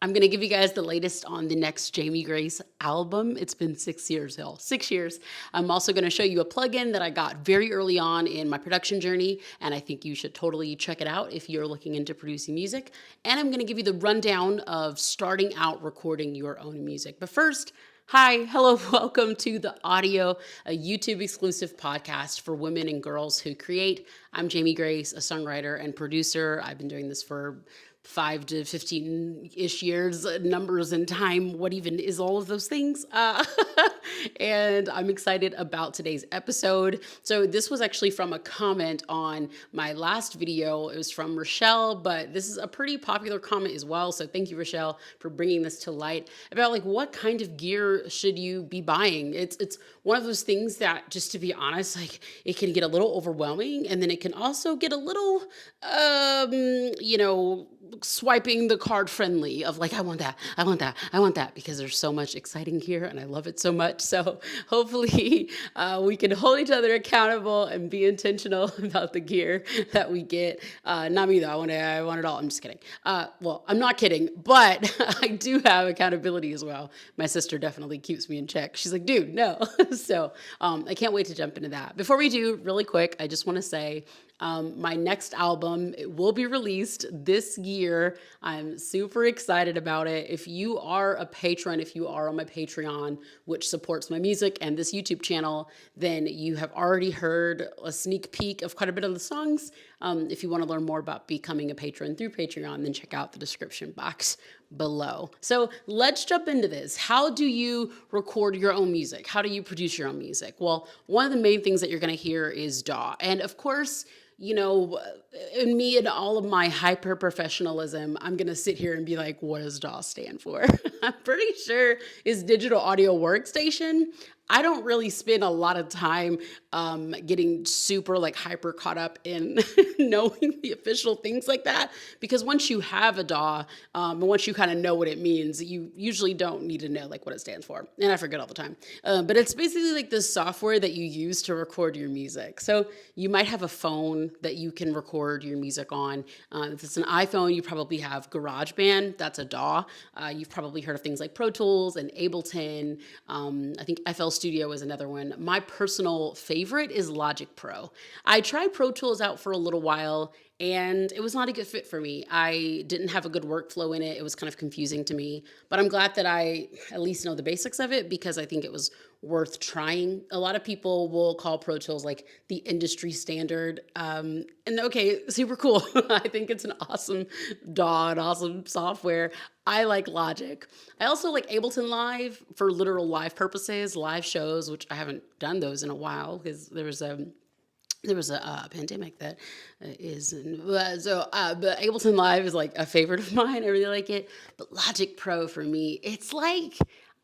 I'm going to give you guys the latest on the next Jamie Grace album. It's been 6 years, y'all. 6 years. I'm also going to show you a plugin that I got very early on in my production journey, and I think you should totally check it out if you're looking into producing music. And I'm going to give you the rundown of starting out recording your own music. But first, hi, hello, welcome to the Audio, a YouTube exclusive podcast for women and girls who create. I'm Jamie Grace, a songwriter and producer. I've been doing this for 5 to 15-ish years, numbers and time, what even is all of those things? And I'm excited about today's episode. So this was actually from a comment on my last video. It was from Rochelle, but this is a pretty popular comment as well. So thank you, Rochelle, for bringing this to light about like what kind of gear should you be buying? It's one of those things that, just to be honest, like it can get a little overwhelming, and then it can also get a little, swiping the card friendly of like, I want that, because there's so much exciting here and I love it so much. So hopefully we can hold each other accountable and be intentional about the gear that we get. Not me though, I want it all. I'm just kidding. Well, I'm not kidding, but I do have accountability as well. My sister definitely keeps me in check. She's like, dude, no. So I can't wait to jump into that. Before we do, really quick, I just want to say, my next album will be released this year. I'm super excited about it. If you are a patron, if you are on my Patreon, which supports my music and this YouTube channel, then you have already heard a sneak peek of quite a bit of the songs. If you want to learn more about becoming a patron through Patreon, then check out the description box below. So let's jump into this. How do you record your own music? How do you produce your own music? Well, one of the main things that you're going to hear is DAW. And of course, in me and all of my hyper professionalism, I'm going to sit here and be like, what does DAW stand for? I'm pretty sure it's Digital Audio Workstation. I don't really spend a lot of time getting super like hyper caught up in knowing the official things like that, because once you have a DAW and once you kind of know what it means, you usually don't need to know like what it stands for. And I forget all the time. But it's basically like this software that you use to record your music. So you might have a phone that you can record your music on. If it's an iPhone, you probably have GarageBand. That's a DAW. You've probably heard of things like Pro Tools and Ableton. I think FL Studio is another one. My personal favorite is Logic Pro. I tried Pro Tools out for a little while, and it was not a good fit for me. I didn't have a good workflow in it. It was kind of confusing to me, but I'm glad that I at least know the basics of it, because I think it was worth trying. A lot of people will call Pro Tools like the industry standard. And okay, super cool. I think it's an awesome DAW, an awesome software. I like Logic. I also like Ableton Live for literal live purposes, live shows, which I haven't done those in a while because there was a pandemic that but Ableton Live is like a favorite of mine. I really like it. But Logic Pro for me, it's like,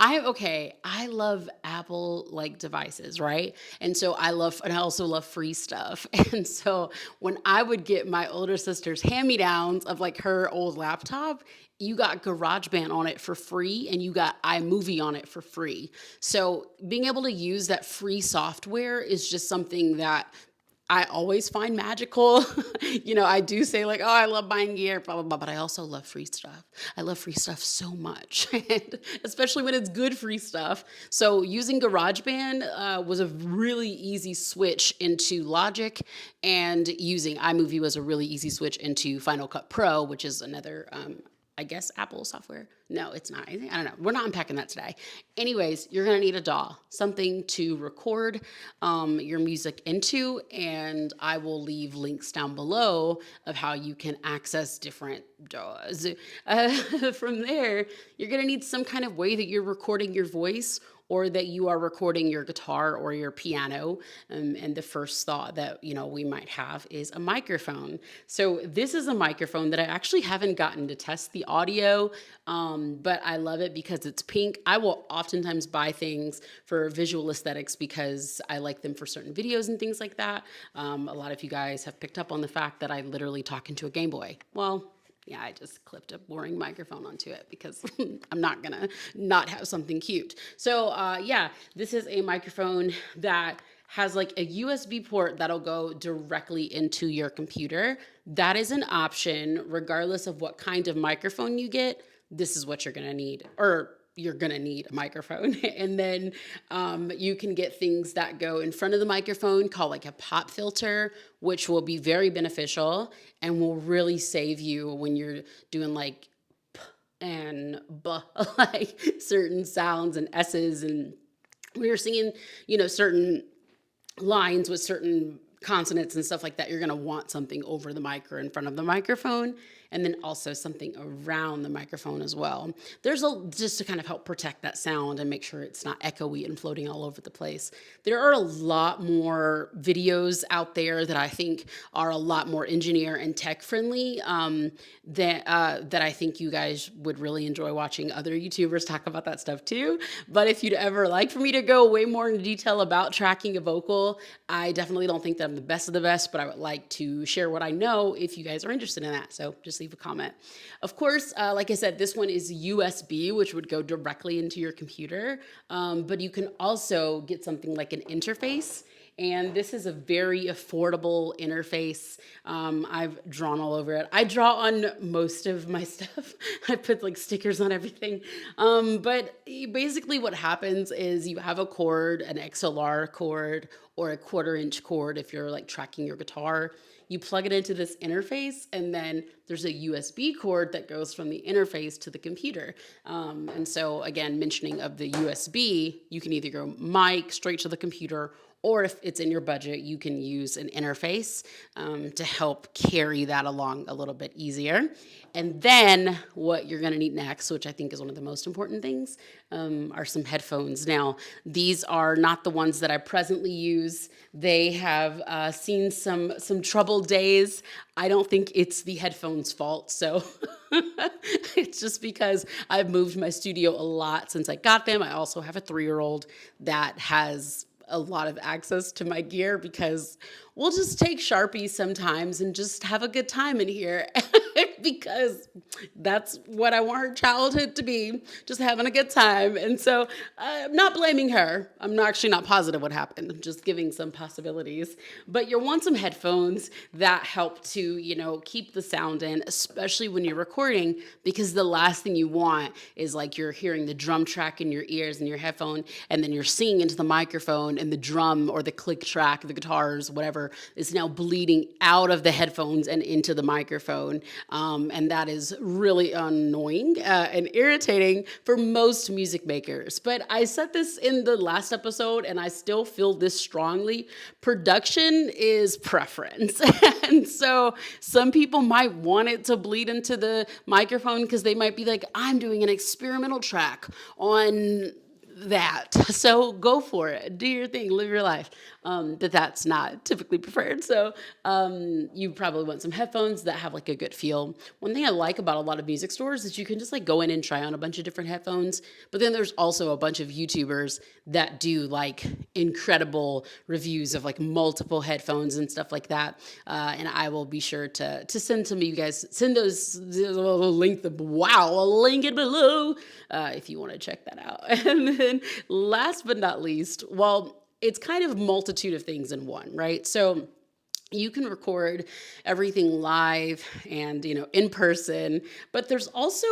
I love Apple like devices, right? And so I also love free stuff. And so when I would get my older sister's hand-me-downs of like her old laptop, you got GarageBand on it for free and you got iMovie on it for free. So being able to use that free software is just something that I always find magical. I do say like, oh, I love buying gear, blah, blah, blah, but I also love free stuff. I love free stuff so much, and especially when it's good free stuff. So using GarageBand was a really easy switch into Logic, and using iMovie was a really easy switch into Final Cut Pro, which is another I guess Apple software. No, it's not. I don't know. We're not unpacking that today. Anyways, you're going to need a DAW, something to record your music into, and I will leave links down below of how you can access different DAWs. From there, you're going to need some kind of way that you're recording your voice, or that you are recording your guitar or your piano. And the first thought that, we might have is a microphone. So this is a microphone that I actually haven't gotten to test the audio, but I love it because it's pink. I will oftentimes buy things for visual aesthetics because I like them for certain videos and things like that. A lot of you guys have picked up on the fact that I literally talk into a Game Boy. Well, yeah, I just clipped a boring microphone onto it because I'm not gonna not have something cute. So this is a microphone that has like a USB port that'll go directly into your computer. That is an option regardless of what kind of microphone you get. this is what you're going to need, or you're going to need a microphone. And then you can get things that go in front of the microphone called like a pop filter, which will be very beneficial and will really save you when you're doing like p and b, like certain sounds and s's, and when you're singing, certain lines with certain consonants and stuff like that, you're going to want something over the mic or in front of the microphone, and then also something around the microphone as well. Just to kind of help protect that sound and make sure it's not echoey and floating all over the place. There are a lot more videos out there that I think are a lot more engineer and tech friendly, that I think you guys would really enjoy watching other YouTubers talk about that stuff too. But if you'd ever like for me to go way more into detail about tracking a vocal, I definitely don't think that I'm the best of the best, but I would like to share what I know if you guys are interested in that. So just leave a comment. Of course, like I said, this one is USB, which would go directly into your computer, but you can also get something like an interface. And this is a very affordable interface. I've drawn all over it. I draw on most of my stuff. I put like stickers on everything. But basically what happens is you have a cord, an XLR cord, or a 1/4-inch cord if you're like tracking your guitar. You plug it into this interface, and then there's a USB cord that goes from the interface to the computer. And so again, mentioning of the USB, you can either go mic straight to the computer, or if it's in your budget, you can use an interface to help carry that along a little bit easier. And then what you're going to need next, which I think is one of the most important things, are some headphones. Now, these are not the ones that I presently use. They have seen some troubled days. I don't think it's the headphones' fault. So it's just because I've moved my studio a lot since I got them. I also have a 3-year-old that has a lot of access to my gear, because we'll just take Sharpies sometimes and just have a good time in here because that's what I want her childhood to be, just having a good time. And so I'm not blaming her. I'm actually not positive what happened. I'm just giving some possibilities. But you'll want some headphones that help to, keep the sound in, especially when you're recording, because the last thing you want is like you're hearing the drum track in your ears and your headphone, and then you're singing into the microphone and the drum or the click track, the guitars, whatever, is now bleeding out of the headphones and into the microphone. And that is really annoying and irritating for most music makers. But I said this in the last episode, and I still feel this strongly. Production is preference. And so some people might want it to bleed into the microphone because they might be like, I'm doing an experimental track on that. So go for it. Do your thing. Live your life. But that's not typically preferred. So you probably want some headphones that have like a good feel. One thing I like about a lot of music stores is you can just like go in and try on a bunch of different headphones. But then there's also a bunch of YouTubers that do like incredible reviews of like multiple headphones and stuff like that. And I will be sure to send some of you guys, send those, I'll link I'll link it below if you want to check that out. And then last but not least, it's kind of multitude of things in one, right? So you can record everything live and, in person, but there's also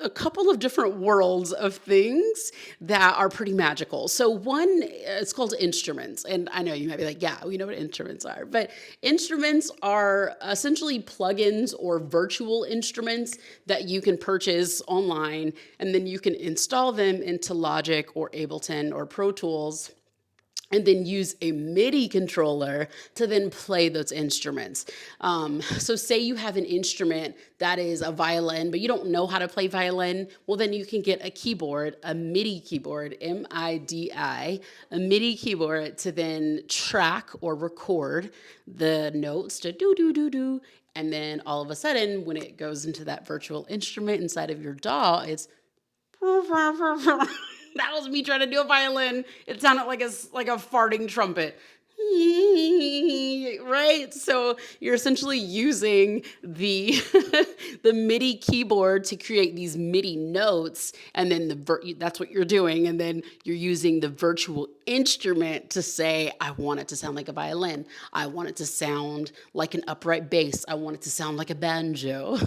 a couple of different worlds of things that are pretty magical. So one, it's called instruments. And I know you might be like, yeah, we know what instruments are, but instruments are essentially plugins or virtual instruments that you can purchase online, and then you can install them into Logic or Ableton or Pro Tools, and then use a MIDI controller to then play those instruments. So say you have an instrument that is a violin, but you don't know how to play violin, well, then you can get a keyboard, a MIDI keyboard, M-I-D-I, a MIDI keyboard to then track or record the notes to do-do-do-do. And then all of a sudden, when it goes into that virtual instrument inside of your DAW, it's that was me trying to do a violin. It sounded like a farting trumpet. right? So you're essentially using the the MIDI keyboard to create these MIDI notes, and then that's what you're doing, and then you're using the virtual instrument to say, I want it to sound like a violin, I want it to sound like an upright bass, I want it to sound like a banjo.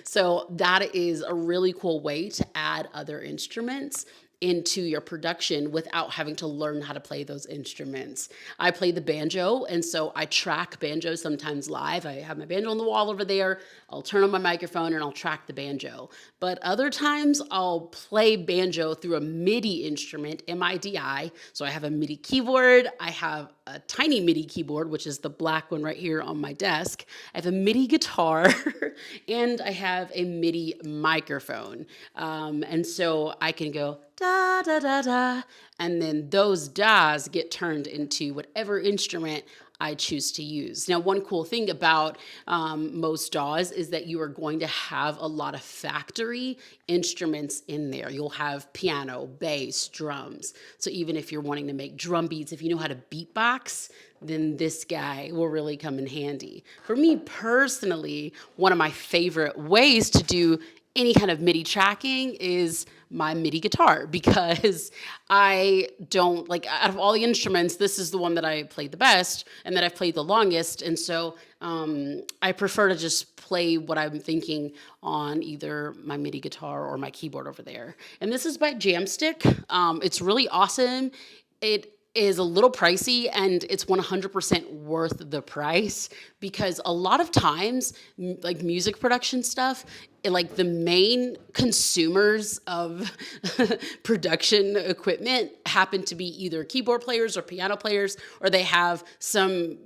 So that is a really cool way to add other instruments into your production without having to learn how to play those instruments. I play the banjo, and so I track banjo sometimes live. I have my banjo on the wall over there. I'll turn on my microphone and I'll track the banjo. But other times I'll play banjo through a MIDI instrument, MIDI. So I have a MIDI keyboard. I have a tiny MIDI keyboard, which is the black one right here on my desk. I have a MIDI guitar and I have a MIDI microphone. And so I can go da, da, da, da, and then those DAWs get turned into whatever instrument I choose to use. Now, one cool thing about most DAWs is that you are going to have a lot of factory instruments in there. You'll have piano, bass, drums. So even if you're wanting to make drum beats, if you know how to beatbox, then this guy will really come in handy. For me personally, one of my favorite ways to do any kind of MIDI tracking is my MIDI guitar, because I don't, like, out of all the instruments, this is the one that I played the best and that I've played the longest. And so I prefer to just play what I'm thinking on either my MIDI guitar or my keyboard over there. And this is by Jamstick. It's really awesome. It is a little pricey, and it's 100% worth the price, because a lot of times, like music production stuff, like the main consumers of production equipment happen to be either keyboard players or piano players, or they have some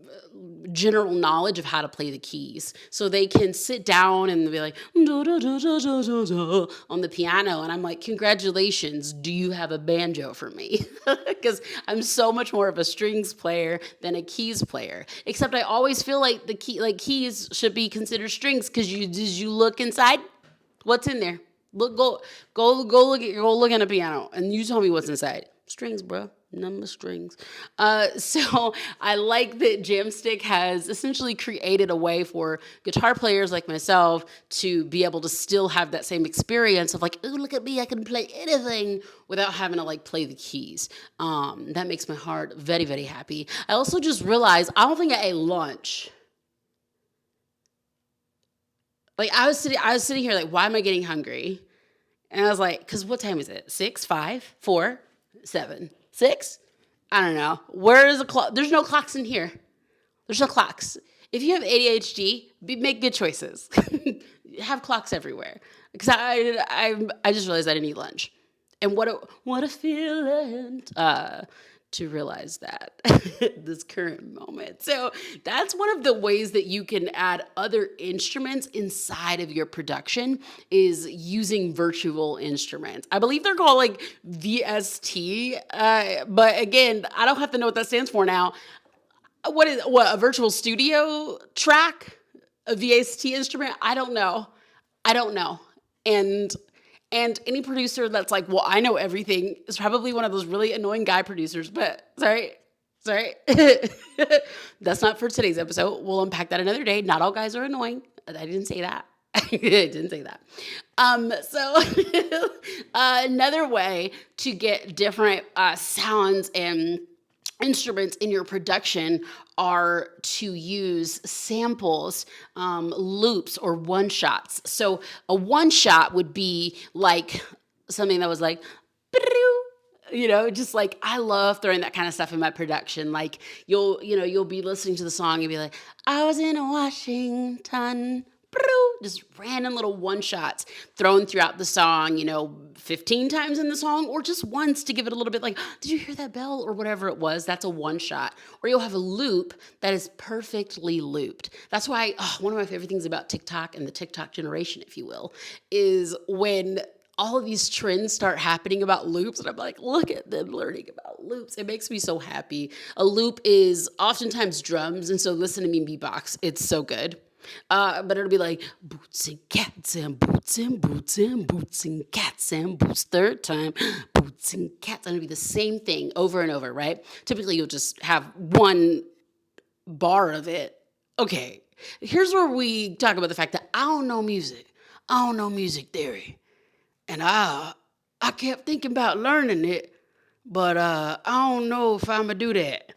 general knowledge of how to play the keys. So they can sit down and be like, da, da, da, da, da, da, da, on the piano. And I'm like, congratulations, do you have a banjo for me? Because I'm so much more of a strings player than a keys player. Except I always feel like keys should be considered strings, because did you look inside? What's in there? Go look at a piano and you tell me what's inside. Strings, bro. Number strings. So I like that Jamstick has essentially created a way for guitar players like myself to be able to still have that same experience of like, oh, look at me, I can play anything, without having to like play the keys. That makes my heart very, very happy. I also just realized I don't think I ate lunch. Like I was sitting here like, why am I getting hungry? And I was like, because what time is it? 6, 5, 4, 7, 6? I don't know. Where is the clock? There's no clocks in here. There's no clocks. If you have ADHD, make good choices. Have clocks everywhere. Because I just realized I didn't eat lunch. And what a feeling to realize that this current moment. So that's one of the ways that you can add other instruments inside of your production, is using virtual instruments. I believe they're called like VST, but again, I don't have to know what that stands for now. What a virtual studio track? A VST instrument? I don't know. And any producer that's like, well, I know everything, is probably one of those really annoying guy producers, but sorry. That's not for today's episode. We'll unpack that another day. Not all guys are annoying. I didn't say that. So another way to get different sounds and instruments in your production are to use samples, loops, or one shots. So a one shot would be like something that was like, just like, I love throwing that kind of stuff in my production. Like you'll be listening to the song and be like, I was in Washington, just random little one shots thrown throughout the song, 15 times in the song, or just once to give it a little bit like, did you hear that bell, or whatever it was. That's a one shot. Or you'll have a loop that is perfectly looped. That's why one of my favorite things about TikTok and the TikTok generation, if you will, is when all of these trends start happening about loops, and I'm like, look at them learning about loops. It makes me so happy. A loop is oftentimes drums, and so listen to me beatbox. It's so good. But it'll be like boots and cats and boots and boots and boots and cats and boots. Third time, boots and cats. And it'll be the same thing over and over, right? Typically, you'll just have one bar of it. Okay, here's where we talk about the fact that I don't know music. I don't know music theory. And I kept thinking about learning it, but I don't know if I'm going to do that.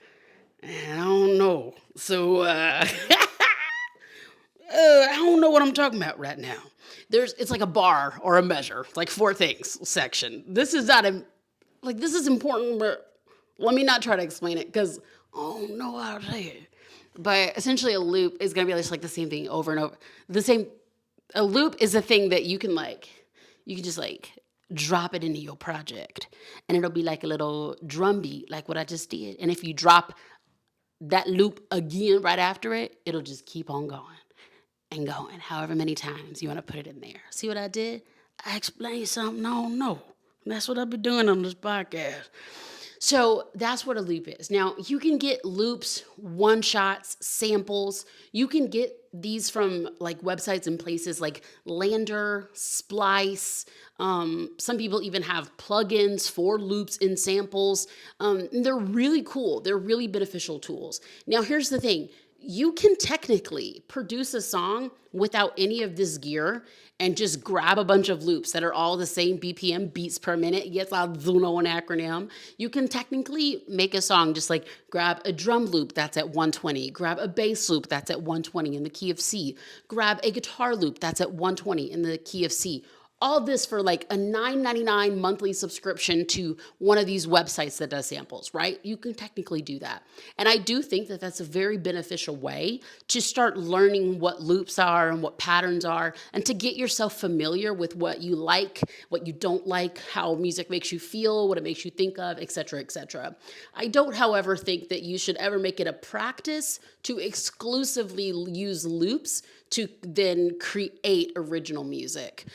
And I don't know. So I don't know what I'm talking about right now. It's like a bar or a measure, like 4 things section. This is not this is important, but let me not try to explain it because I don't know how to say it. But essentially, a loop is gonna be just like the same thing over and over. A loop is a thing that you can just drop it into your project, and it'll be like a little drum beat, like what I just did. And if you drop that loop again right after it, it'll just keep on going and going, however many times you want to put it in there. See what I did? I explained something I don't know. That's what I've been doing on this podcast. So that's what a loop is. Now, you can get loops, one-shots, samples. You can get these from websites and places like Lander, Splice. Some people even have plugins for loops and samples. They're really cool. They're really beneficial tools. Now, here's the thing. You can technically produce a song without any of this gear and just grab a bunch of loops that are all the same BPM, beats per minute. Yes, I do know an acronym. You can technically make a song just grab a drum loop that's at 120, grab a bass loop that's at 120 in the key of C, grab a guitar loop that's at 120 in the key of C. All this for a $9.99 monthly subscription to one of these websites that does samples, right? You can technically do that. And I do think that that's a very beneficial way to start learning what loops are and what patterns are, and to get yourself familiar with what you like, what you don't like, how music makes you feel, what it makes you think of, et cetera, et cetera. I don't, however, think that you should ever make it a practice to exclusively use loops to then create original music.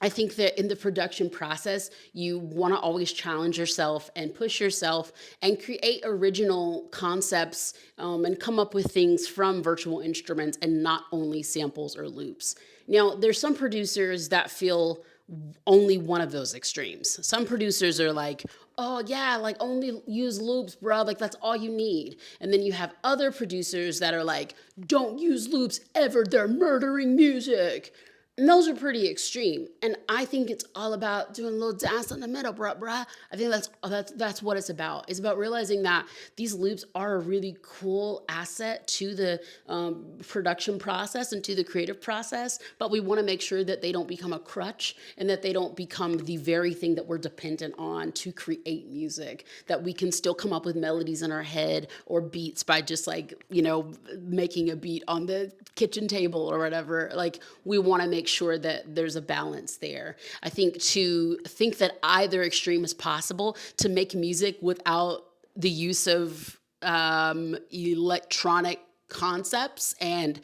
I think that in the production process, you want to always challenge yourself and push yourself and create original concepts and come up with things from virtual instruments and not only samples or loops. Now, there's some producers that feel only one of those extremes. Some producers are like, oh yeah, only use loops, bro. That's all you need. And then you have other producers that are like, don't use loops ever. They're murdering music. And those are pretty extreme. And I think it's all about doing a little dance in the middle, bruh. I think that's what it's about. It's about realizing that these loops are a really cool asset to the production process and to the creative process. But we want to make sure that they don't become a crutch and that they don't become the very thing that we're dependent on to create music. That we can still come up with melodies in our head or beats by just making a beat on the kitchen table or whatever. We want to make sure that there's a balance there. I think to think that either extreme is possible, to make music without the use of electronic concepts and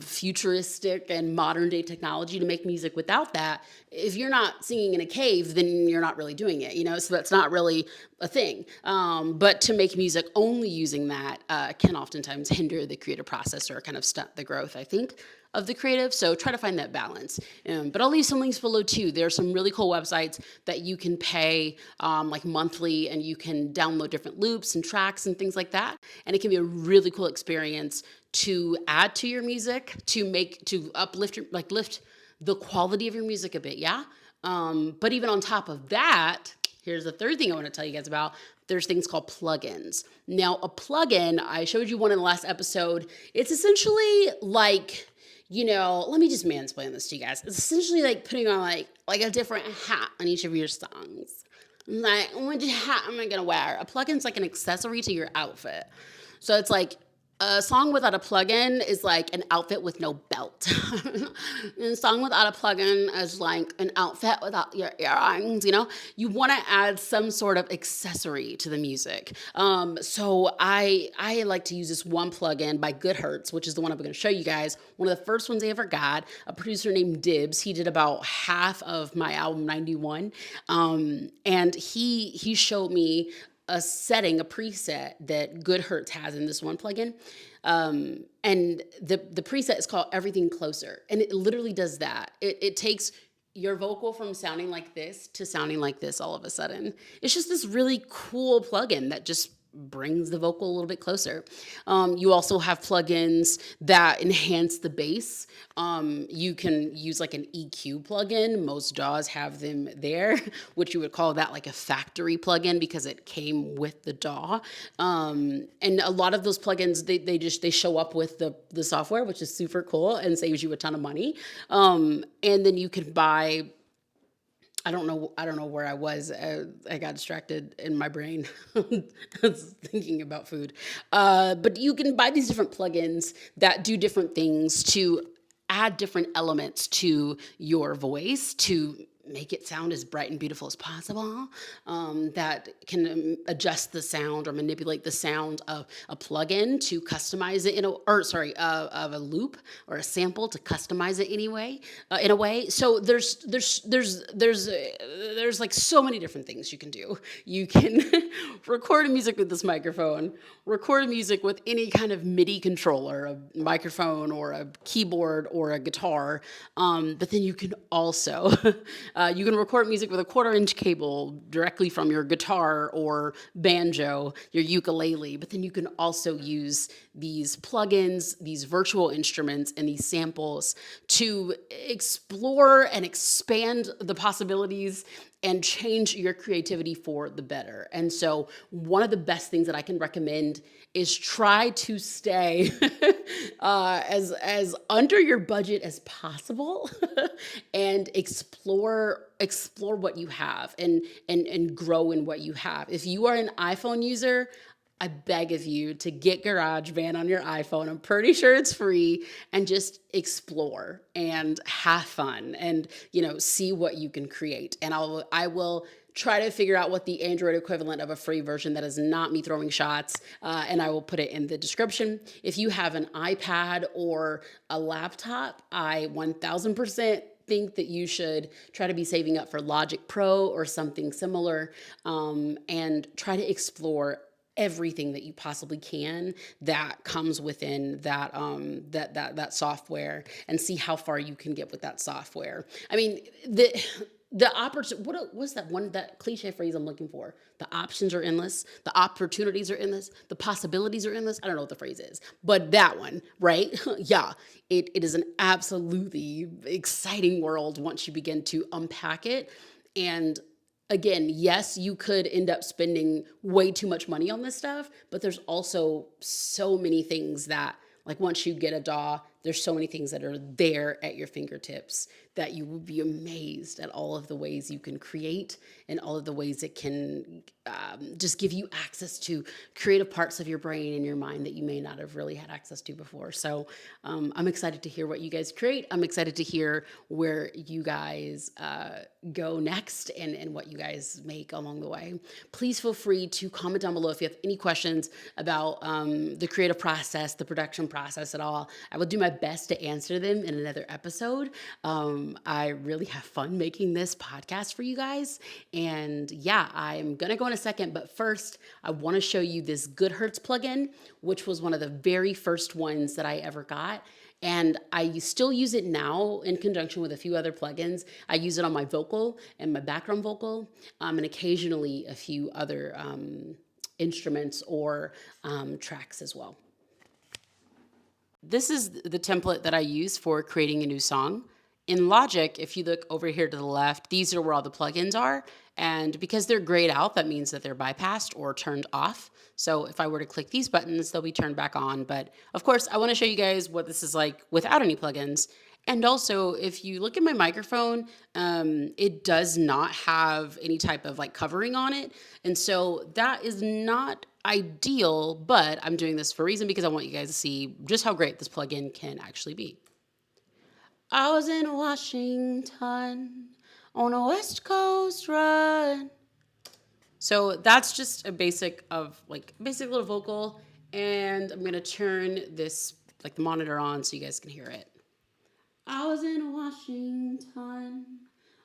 futuristic and modern day technology, to make music without that, if you're not singing in a cave, then you're not really doing it, so that's not really a thing. But to make music only using that can oftentimes hinder the creative process or kind of stunt the growth, I think, of the creative. So try to find that balance. But I'll leave some links below too. There are some really cool websites that you can pay monthly, and you can download different loops and tracks and things like that. And it can be a really cool experience to add to your music, to uplift lift the quality of your music a bit. Yeah. But even on top of that, here's the third thing I want to tell you guys about. There's things called plugins. Now, a plugin, I showed you one in the last episode. It's essentially let me just mansplain this to you guys. It's essentially like putting on like a different hat on each of your songs. Which hat am I gonna wear? A plugin's like an accessory to your outfit. So it's like a song without a plugin is like an outfit with no belt. And a song without a plugin is like an outfit without your earrings, You want to add some sort of accessory to the music. So I like to use this one plugin by Goodhertz, which is the one I'm going to show you guys. One of the first ones I ever got, a producer named Dibs. He did about half of my album 91. And he showed me a preset that Goodhertz has in this one plugin. And the preset is called Everything Closer. And it literally does that. It takes your vocal from sounding like this to sounding like this all of a sudden. It's just this really cool plugin that just brings the vocal a little bit closer. You also have plugins that enhance the bass. You can use like an EQ plugin. Most DAWs have them there, which you would call that like a factory plugin because it came with the DAW. And a lot of those plugins, they show up with the software, which is super cool and saves you a ton of money. And then you can buy, I don't know where I was. I got distracted in my brain. I was thinking about food. But you can buy these different plugins that do different things to add different elements to your voice to make it sound as bright and beautiful as possible, that can adjust the sound or manipulate the sound of a plugin to customize it of a loop or a sample to customize it anyway, in a way. So there's like so many different things you can do. You can record music with this microphone, record music with any kind of MIDI controller, a microphone or a keyboard or a guitar. But then you can also you can record music with a 1/4-inch cable directly from your guitar or banjo, your ukulele, but then you can also use these plugins, these virtual instruments, and these samples to explore and expand the possibilities and change your creativity for the better. And so one of the best things that I can recommend is try to stay as under your budget as possible and explore what you have and grow in what you have. If you are an iPhone user, I beg of you to get GarageBand on your iPhone. I'm pretty sure it's free, and just explore and have fun and, see what you can create. And I will try to figure out what the Android equivalent of a free version that is not me throwing shots, and I will put it in the description. If you have an iPad or a laptop, I 1000% think that you should try to be saving up for Logic Pro or something similar, and try to explore everything that you possibly can that comes within that software, and see how far you can get with that software. I mean, the opportunity, what's that cliche phrase I'm looking for? The options are endless. The opportunities are endless. The possibilities are endless. I don't know what the phrase is, but that one, right? Yeah, it is an absolutely exciting world once you begin to unpack it. And again, yes, you could end up spending way too much money on this stuff, but there's also so many things that, like, once you get a DAW, there's so many things that are there at your fingertips that you will be amazed at all of the ways you can create and all of the ways it can just give you access to creative parts of your brain and your mind that you may not have really had access to before. So I'm excited to hear what you guys create. I'm excited to hear where you guys go next and what you guys make along the way. Please feel free to comment down below if you have any questions about the creative process, the production process at all. I will do my best to answer them in another episode. I really have fun making this podcast for you guys. And yeah, I'm going to go in a second, but first I want to show you this GoodHertz plugin, which was one of the very first ones that I ever got. And I still use it now in conjunction with a few other plugins. I use it on my vocal and my background vocal, and occasionally a few other instruments or tracks as well. This is the template that I use for creating a new song. In Logic, if you look over here to the left, these are where all the plugins are. And because they're grayed out, that means that they're bypassed or turned off. So if I were to click these buttons, they'll be turned back on. But of course, I want to show you guys what this is like without any plugins. And also, if you look at my microphone, it does not have any type of like covering on it. And so that is not ideal, but I'm doing this for a reason, because I want you guys to see just how great this plugin can actually be. I was in Washington on a West Coast run. So that's just a basic little vocal. And I'm going to turn this, like, the monitor on so you guys can hear it. I was in Washington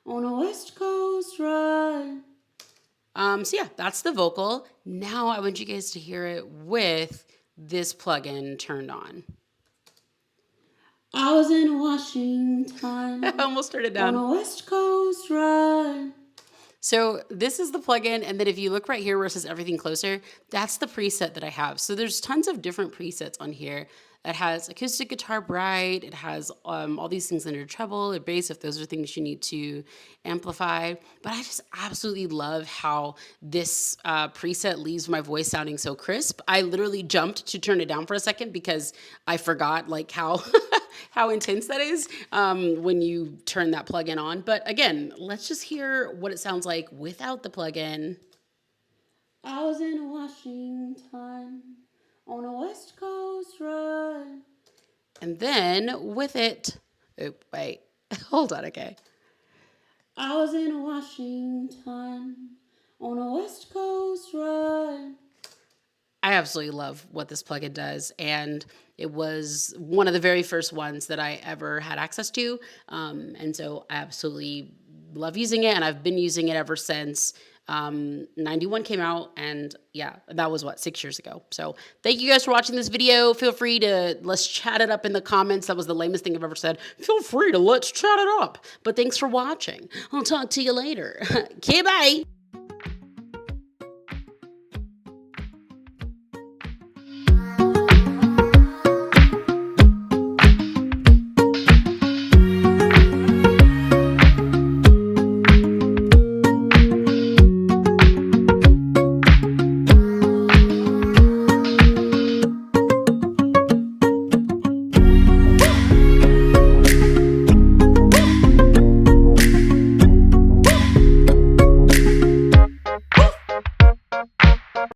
on a West Coast run. So yeah, that's the vocal. Now I want you guys to hear it with this plugin turned on. I was in Washington. I almost turned it down. On a West Coast ride. So this is the plugin, and then if you look right here where it says everything closer, that's the preset that I have. So there's tons of different presets on here. It has acoustic guitar bright, it has all these things under treble or bass if those are things you need to amplify. But I just absolutely love how this preset leaves my voice sounding so crisp. I literally jumped to turn it down for a second because I forgot like how how intense that is when you turn that plugin on. But again, let's just hear what it sounds like without the plugin. I was in Washington on a West Coast ride. And then with it, oh, wait, hold on, okay. I was in Washington on a West Coast ride. I absolutely love what this plugin does, and it was one of the very first ones that I ever had access to, and so I absolutely love using it, and I've been using it ever since 91 came out, and yeah, that was what, 6 years ago. So thank you guys for watching this video. Feel free to, let's chat it up in the comments. That was the lamest thing I've ever said. Feel free to let's chat it up. But thanks for watching. I'll talk to you later. Okay, bye.